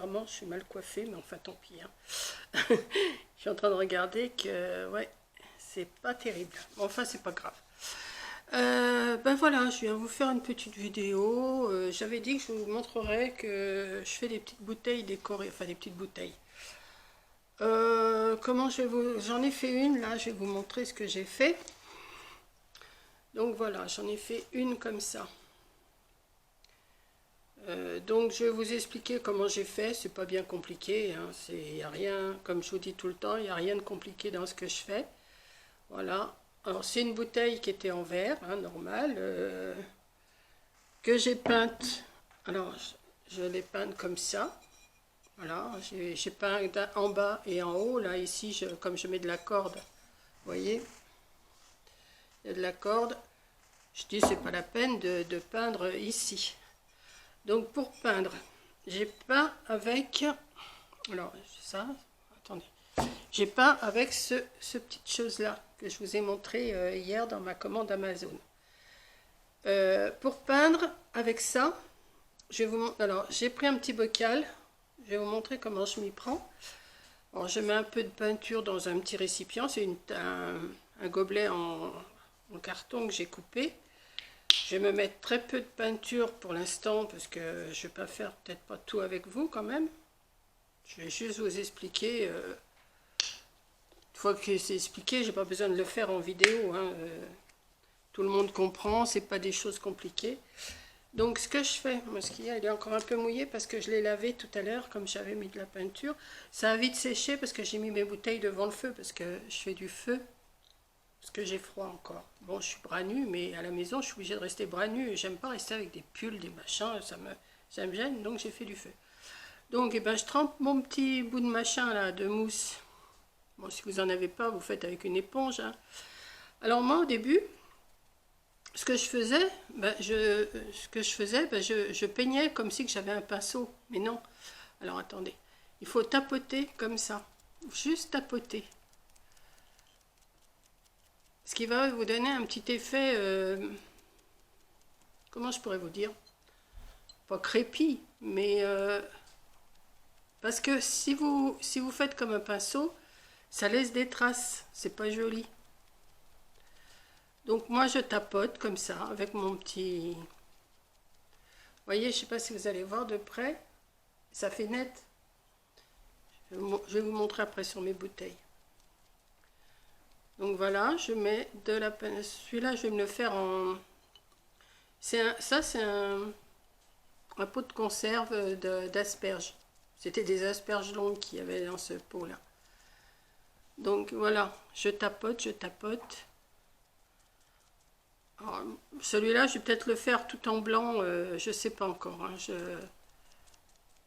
apparemment je suis mal coiffée, mais enfin tant pis. Hein. Je suis en train de regarder que ouais, c'est pas terrible. Bon, enfin c'est pas grave. Ben voilà, je viens vous faire une petite vidéo. J'avais dit que je vous montrerais que je fais des petites bouteilles décorées, enfin des petites bouteilles. Comment je vais vous... J'en ai fait une là, je vais vous montrer ce que j'ai fait. Donc voilà, j'en ai fait une comme ça. Donc je vais vous expliquer comment j'ai fait, c'est pas bien compliqué, hein. Il n'y a rien, comme je vous dis tout le temps, il n'y a rien de compliqué dans ce que je fais. Voilà, alors c'est une bouteille qui était en verre, hein, normale, que j'ai peinte, alors je l'ai peinte comme ça, voilà, j'ai peint en bas et en haut, là ici, comme je mets de la corde, vous voyez, il y a de la corde, je dis c'est pas la peine de peindre ici. Donc pour peindre, j'ai peint avec, alors ça, attendez, j'ai peint avec ce petite chose là que je vous ai montré hier dans ma commande Amazon. Pour peindre avec ça, alors j'ai pris un petit bocal, je vais vous montrer comment je m'y prends. Alors je mets un peu de peinture dans un petit récipient, c'est un gobelet en carton que j'ai coupé. Je vais me mettre très peu de peinture pour l'instant parce que je ne vais pas faire peut-être pas tout avec vous quand même. Je vais juste vous expliquer. Une fois que c'est expliqué, j'ai pas besoin de le faire en vidéo. Hein, tout le monde comprend, c'est pas des choses compliquées. Donc ce que je fais, moi ce qu'il y a, il est encore un peu mouillé parce que je l'ai lavé tout à l'heure comme j'avais mis de la peinture. Ça a vite séché parce que j'ai mis mes bouteilles devant le feu parce que je fais du feu. Parce que j'ai froid encore. Bon, je suis bras nu, mais à la maison, je suis obligée de rester bras nu. J'aime pas rester avec des pulls, des machins, ça me gêne, donc j'ai fait du feu. Donc, eh ben, je trempe mon petit bout de machin, là, de mousse. Bon, si vous en avez pas, vous faites avec une éponge. Hein. Alors, moi, au début, ce que je faisais, je peignais comme si j'avais un pinceau. Mais non. Alors, attendez. Il faut tapoter comme ça. Juste tapoter. Ce qui va vous donner un petit effet, comment je pourrais vous dire, pas crépi, mais parce que si vous faites comme un pinceau, ça laisse des traces, c'est pas joli. Donc moi je tapote comme ça avec mon petit, vous voyez, je sais pas si vous allez voir de près, ça fait net. Je vais vous montrer après sur mes bouteilles. Donc voilà, je mets de la peinture. Celui-là, je vais me le faire en... Ça, c'est un pot de conserve d'asperges. C'était des asperges longues qu'il y avait dans ce pot-là. Donc voilà, je tapote, je tapote. Celui-là, je vais peut-être le faire tout en blanc, je ne sais pas encore. Hein,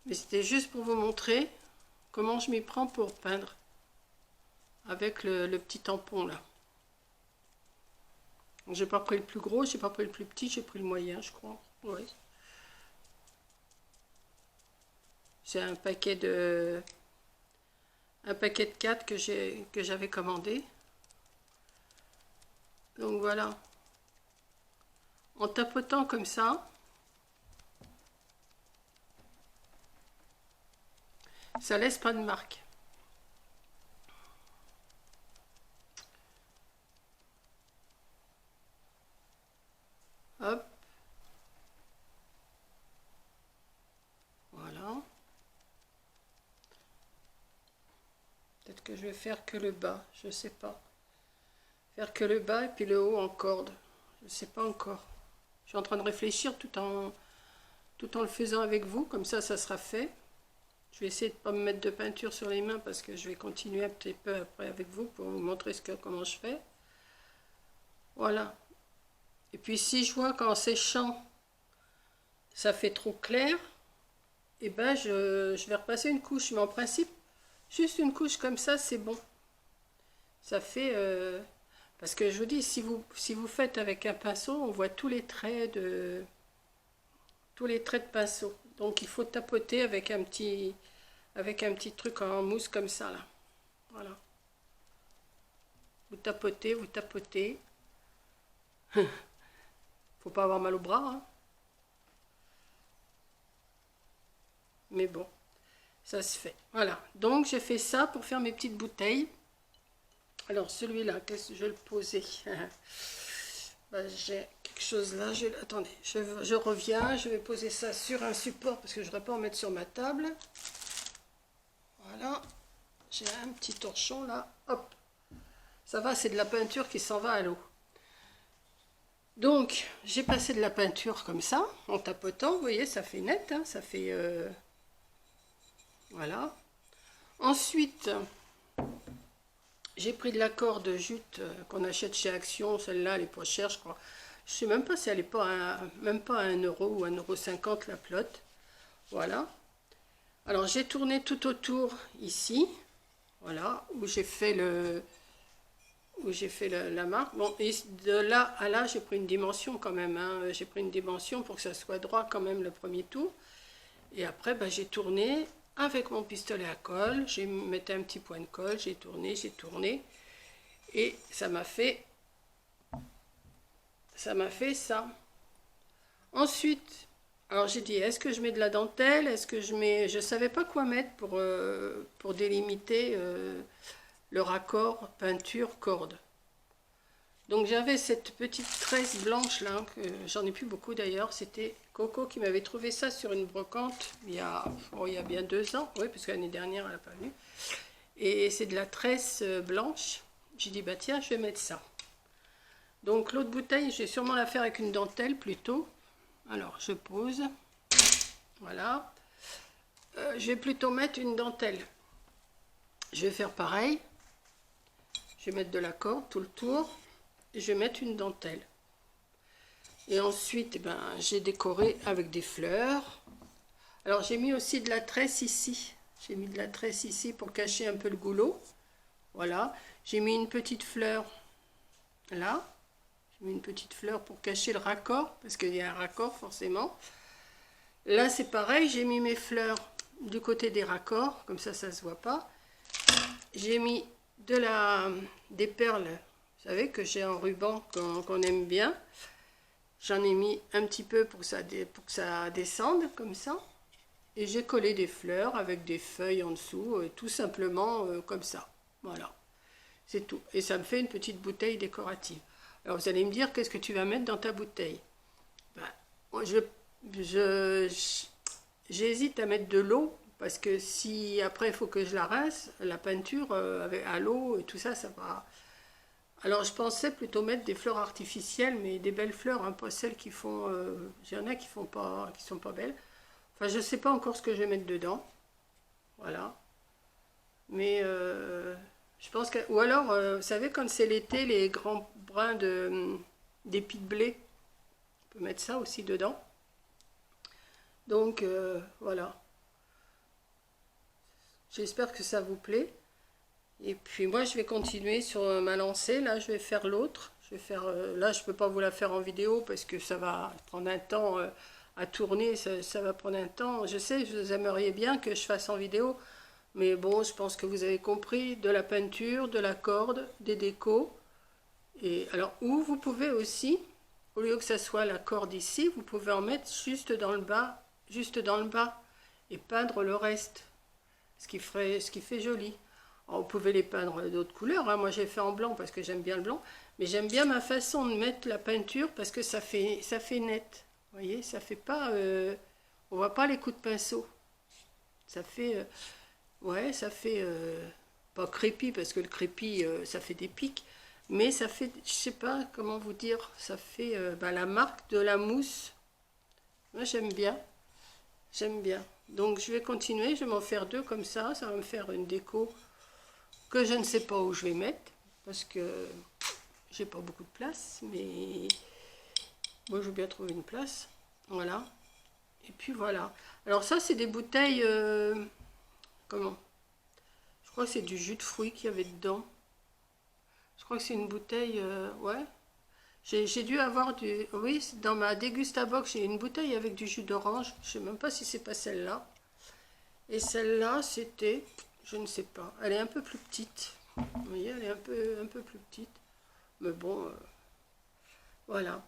mais c'était juste pour vous montrer comment je m'y prends pour peindre. Avec le petit tampon là. J'ai pas pris le plus gros, j'ai pas pris le plus petit, j'ai pris le moyen, je crois. Ouais. C'est un paquet de 4 que j'avais commandé. Donc voilà. En tapotant comme ça, ça laisse pas de marque. Hop. Voilà. Peut-être que je vais faire que le bas, je sais pas. Faire que le bas et puis le haut en corde. Je sais pas encore. Je suis en train de réfléchir tout en le faisant avec vous, comme ça sera fait. Je vais essayer de ne pas me mettre de peinture sur les mains parce que je vais continuer un petit peu après avec vous pour vous montrer comment je fais. Voilà. Et puis si je vois qu'en séchant, ça fait trop clair, et ben je vais repasser une couche. Mais en principe, juste une couche comme ça, c'est bon. Ça fait... parce que je vous dis, si vous faites avec un pinceau, on voit tous les traits de pinceau. Donc il faut tapoter avec un petit truc en mousse comme ça là. Voilà. Vous tapotez, vous tapotez. Faut pas avoir mal au bras. Hein. Mais bon. ça se fait. Voilà, donc j'ai fait ça pour faire mes petites bouteilles. Alors celui-là, qu'est-ce que je vais le poser? Ben, j'ai quelque chose là, attendez, je reviens, je vais poser ça sur un support parce que je ne voudrais pas en mettre sur ma table. Voilà, j'ai un petit torchon là, hop, ça va, c'est de la peinture qui s'en va à l'eau. Donc, j'ai passé de la peinture comme ça, en tapotant, vous voyez, ça fait net, hein, ça fait... voilà. Ensuite, j'ai pris de la corde jute qu'on achète chez Action, celle-là, elle est pas chère, je crois. Je sais même pas si elle est pas même pas à 1 euro ou 1,50 € la pelote. Voilà. Alors, j'ai tourné tout autour, ici, voilà, où j'ai fait la marque. Bon, et de là à là, j'ai pris une dimension quand même. Hein. J'ai pris une dimension pour que ça soit droit quand même le premier tour. Et après, ben, j'ai tourné avec mon pistolet à colle. J'ai mis un petit point de colle. J'ai tourné. Et ça m'a fait ça. Ensuite, alors j'ai dit, est-ce que je mets de la dentelle? Est-ce que je mets... Je ne savais pas quoi mettre pour délimiter... le raccord peinture corde. Donc j'avais cette petite tresse blanche là, que j'en ai plus beaucoup d'ailleurs, c'était Coco qui m'avait trouvé ça sur une brocante il y a bien 2 ans, oui, parce que l'année dernière elle n'a pas venu. Et c'est de la tresse blanche. J'ai dit bah tiens, je vais mettre ça. Donc l'autre bouteille, je vais sûrement la faire avec une dentelle plutôt. Alors je pose, voilà. Je vais plutôt mettre une dentelle. Je vais faire pareil. Je vais mettre de la corde tout le tour et je vais mettre une dentelle. Et ensuite, ben, j'ai décoré avec des fleurs. Alors, j'ai mis aussi de la tresse ici. J'ai mis de la tresse ici pour cacher un peu le goulot. Voilà. J'ai mis une petite fleur là. J'ai mis une petite fleur pour cacher le raccord, parce qu'il y a un raccord forcément. Là, c'est pareil. J'ai mis mes fleurs du côté des raccords, comme ça, ça ne se voit pas. J'ai mis des perles, vous savez, que j'ai en ruban, qu'on aime bien. J'en ai mis un petit peu pour que ça descende, comme ça. Et j'ai collé des fleurs avec des feuilles en dessous, tout simplement comme ça. Voilà, c'est tout. Et ça me fait une petite bouteille décorative. Alors vous allez me dire, qu'est-ce que tu vas mettre dans ta bouteille? Ben, moi, j'hésite à mettre de l'eau. Parce que si après il faut que je la rince, la peinture à l'eau et tout ça, ça va. Alors je pensais plutôt mettre des fleurs artificielles, mais des belles fleurs, hein, pas celles qui font. Il y en a qui font pas, qui sont pas belles. Enfin, je sais pas encore ce que je vais mettre dedans. Voilà. Mais je pense que. Ou alors, vous savez, quand c'est l'été, les grands brins d'épis de blé, on peut mettre ça aussi dedans. Donc voilà. J'espère que ça vous plaît. Et puis moi, je vais continuer sur ma lancée. Là, je vais faire l'autre. Je vais faire. Là, je ne peux pas vous la faire en vidéo parce que ça va prendre un temps à tourner. Ça va prendre un temps. Je sais, vous aimeriez bien que je fasse en vidéo. Mais bon, je pense que vous avez compris. De la peinture, de la corde, des décos. Et alors, ou vous pouvez aussi, au lieu que ça soit la corde ici, vous pouvez en mettre juste dans le bas. Juste dans le bas. Et peindre le reste. Ce qui fait joli. Alors, vous pouvez les peindre d'autres couleurs. Hein. Moi, j'ai fait en blanc parce que j'aime bien le blanc. Mais j'aime bien ma façon de mettre la peinture parce que ça fait net. Vous voyez, ça fait pas... on voit pas les coups de pinceau. Ça fait... ouais, ça fait... pas crépi parce que le crépi, ça fait des pics. Mais ça fait... Je sais pas comment vous dire. Ça fait la marque de la mousse. Moi, j'aime bien. J'aime bien. Donc je vais continuer, je vais m'en faire 2 comme ça va me faire une déco que je ne sais pas où je vais mettre, parce que j'ai pas beaucoup de place, mais moi je veux bien trouver une place, voilà. Et puis voilà. Alors ça c'est des bouteilles, comment? Je crois que c'est du jus de fruits qu'il y avait dedans. Je crois que c'est une bouteille, ouais. J'ai dû avoir du... Oui, dans ma Dégustabox, j'ai une bouteille avec du jus d'orange. Je ne sais même pas si c'est pas celle-là. Et celle-là, c'était... Je ne sais pas. Elle est un peu plus petite. Vous voyez, elle est un peu plus petite. Mais bon, voilà.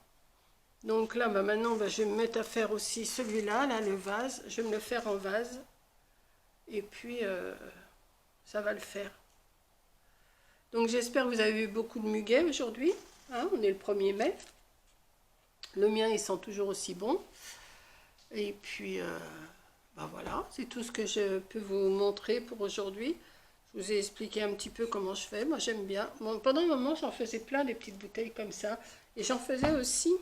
Donc là, maintenant, je vais me mettre à faire aussi celui-là, là, le vase. Je vais me le faire en vase. Et puis, ça va le faire. Donc j'espère que vous avez eu beaucoup de muguet aujourd'hui. Hein, on est le 1er mai. Le mien, il sent toujours aussi bon. Et puis, ben voilà, c'est tout ce que je peux vous montrer pour aujourd'hui. Je vous ai expliqué un petit peu comment je fais. Moi, j'aime bien. Bon, pendant un moment, j'en faisais plein des petites bouteilles comme ça. Et j'en faisais aussi.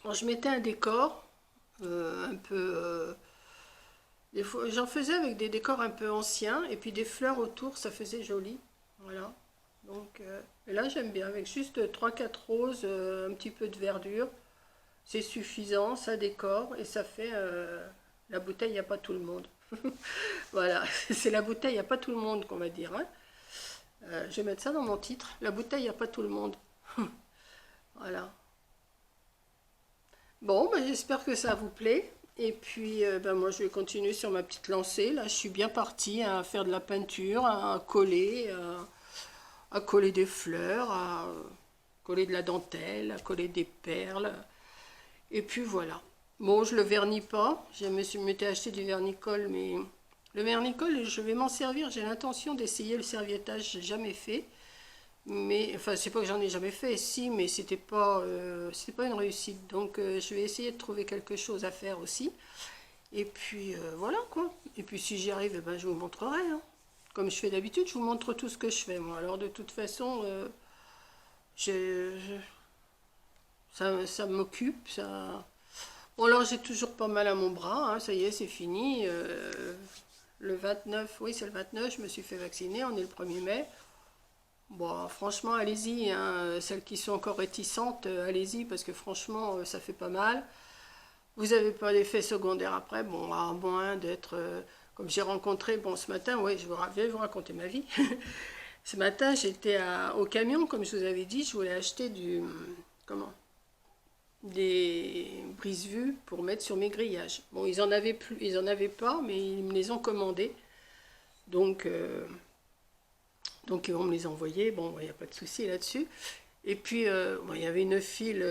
Bon, je mettais un décor, un peu... des fois, j'en faisais avec des décors un peu anciens. Et puis des fleurs autour, ça faisait joli. Voilà. Donc, et là, j'aime bien. Avec juste 3-4 roses, un petit peu de verdure. C'est suffisant, ça décore. Et ça fait... la bouteille, il n'y a pas tout le monde. Voilà, c'est la bouteille, il n'y a pas tout le monde qu'on va dire. Hein. Je vais mettre ça dans mon titre. La bouteille, il n'y a pas tout le monde. Voilà. Bon, ben, j'espère que ça vous plaît. Et puis, ben, moi, je vais continuer sur ma petite lancée. Là, je suis bien partie à faire de la peinture, à coller des fleurs, à coller de la dentelle, à coller des perles. Et puis, voilà. Bon, je le vernis pas. Je m'étais acheté du vernicole, mais le vernicole, je vais m'en servir. J'ai l'intention d'essayer le serviettage. J'ai jamais fait. Mais, enfin, c'est pas que j'en ai jamais fait, si, mais c'était pas une réussite. Donc, je vais essayer de trouver quelque chose à faire aussi. Et puis, voilà, quoi. Et puis, si j'y arrive, eh ben, je vous montrerai. Hein. Comme je fais d'habitude, je vous montre tout ce que je fais, moi. Alors, de toute façon, ça m'occupe, ça... Bon, alors, j'ai toujours pas mal à mon bras, hein. Ça y est, c'est fini. Le 29, oui, c'est le 29, je me suis fait vacciner, on est le 1er mai. Bon, franchement, allez-y, hein. Celles qui sont encore réticentes, allez-y, parce que franchement, ça fait pas mal. Vous n'avez pas d'effet secondaire après, bon, à moins d'être... comme j'ai rencontré, bon, ce matin, oui, vais vous raconter ma vie. Ce matin, j'étais au camion, comme je vous avais dit, je voulais acheter comment? Des brise-vues pour mettre sur mes grillages. Bon, ils en avaient plus, ils en avaient pas, mais ils me les ont commandés. Donc... Donc on me les envoyait, bon, il n'y a pas de souci là-dessus. Et puis, bon, il y avait une file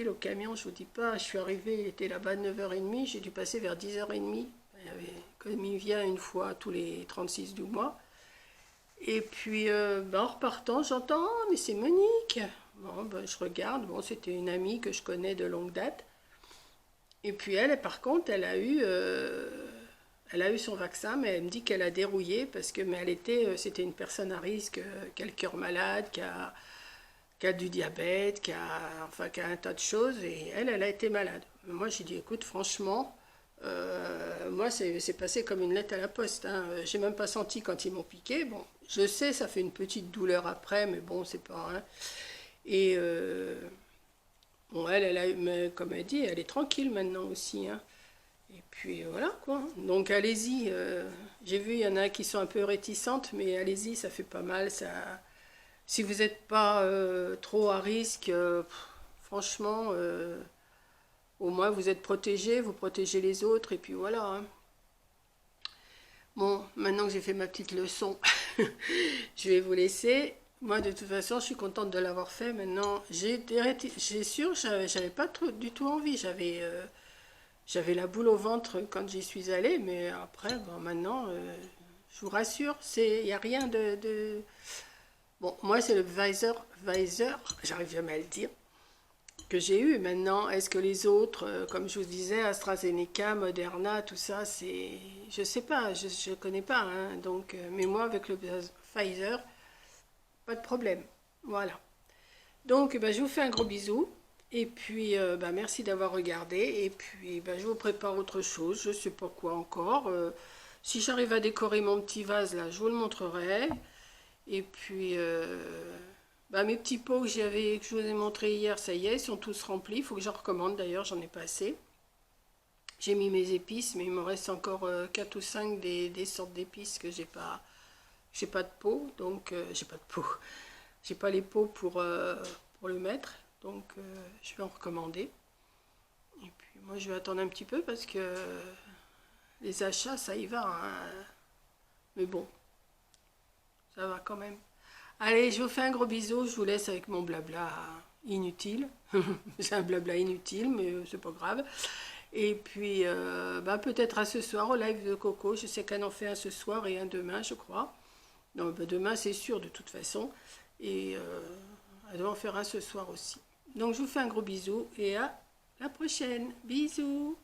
au camion, je vous dis pas, je suis arrivée, il était là-bas à 9h30, j'ai dû passer vers 10h30. Comme il vient une fois tous les 36 du mois. Et puis, ben, en repartant, j'entends, oh, mais c'est Monique. Bon, ben, je regarde, bon, c'était une amie que je connais de longue date. Et puis elle, par contre, elle a eu son vaccin, mais elle me dit qu'elle a dérouillé parce que c'était une personne à risque, qui a le cœur malade, qui a du diabète, enfin, qui a un tas de choses, et elle a été malade. Moi, j'ai dit, écoute, franchement, moi, c'est passé comme une lettre à la poste. Hein. J'ai même pas senti quand ils m'ont piqué. Bon, je sais, ça fait une petite douleur après, mais bon, c'est pas rien. Et bon, mais comme elle dit, elle est tranquille maintenant aussi. Hein. Et puis voilà quoi. Donc allez-y. J'ai vu, il y en a qui sont un peu réticentes, mais allez-y, ça fait pas mal. Ça... Si vous n'êtes pas trop à risque, franchement, au moins vous êtes protégés, vous protégez les autres, et puis voilà. Hein. Bon, maintenant que j'ai fait ma petite leçon, je vais vous laisser. Moi, de toute façon, je suis contente de l'avoir fait. Maintenant, j'ai sûr, j'avais pas du tout envie. J'avais la boule au ventre quand j'y suis allée, mais après, bon, maintenant, je vous rassure, il n'y a rien de... Bon, moi, c'est le Pfizer, j'arrive jamais à le dire, que j'ai eu. Maintenant, est-ce que les autres, comme je vous disais, AstraZeneca, Moderna, tout ça, c'est... Je sais pas, je ne connais pas. Hein, donc, mais moi, avec le Pfizer, pas de problème. Voilà. Donc, ben, je vous fais un gros bisou. Et puis, ben, merci d'avoir regardé. Et puis, ben, je vous prépare autre chose. Je ne sais pas quoi encore. Si j'arrive à décorer mon petit vase, là, je vous le montrerai. Et puis, ben, mes petits pots que je vous ai montré hier, ça y est, ils sont tous remplis. Il faut que j'en recommande. D'ailleurs, j'en ai pas assez. J'ai mis mes épices, mais il me reste encore 4 ou 5 des sortes d'épices que j'ai pas de pot. Donc, j'ai pas de pot. J'ai pas les pots pour le mettre. Donc, je vais en recommander. Et puis, moi, je vais attendre un petit peu parce que les achats, ça y va. Hein. Mais bon, ça va quand même. Allez, je vous fais un gros bisou. Je vous laisse avec mon blabla inutile. C'est un blabla inutile, mais c'est pas grave. Et puis, peut-être à ce soir au live de Coco. Je sais qu'elle en fait un ce soir et un demain, je crois. Donc, demain, c'est sûr de toute façon. Et elle doit en faire un ce soir aussi. Donc, je vous fais un gros bisou et à la prochaine. Bisous!